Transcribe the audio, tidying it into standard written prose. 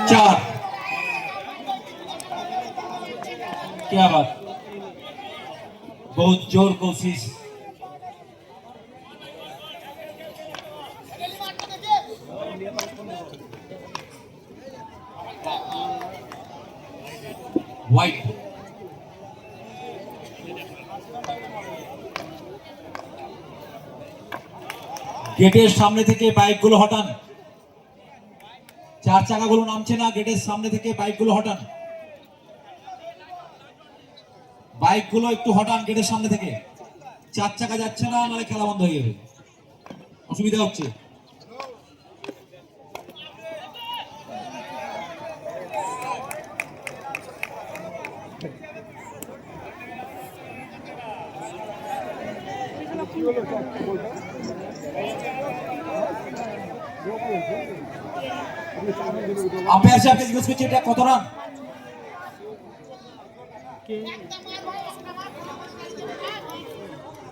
4। क्या बात, बहुत जोर कोशिश। वाइट, গেটের সামনে থেকে বাইকগুলো হটান। 4 চাকাগুলো নামছে না, গেটের সামনে থেকে বাইকগুলো হটান। বাইকগুলো একটু হটান গেটের সামনে থেকে। 4 চাকা যাচ্ছে না, নাহলে খেলা বন্ধ হয়ে যাবে, অসুবিধা হচ্ছে। আম্পায়ার সাহেবকে জিজ্ঞেস করছি এটা কত রান?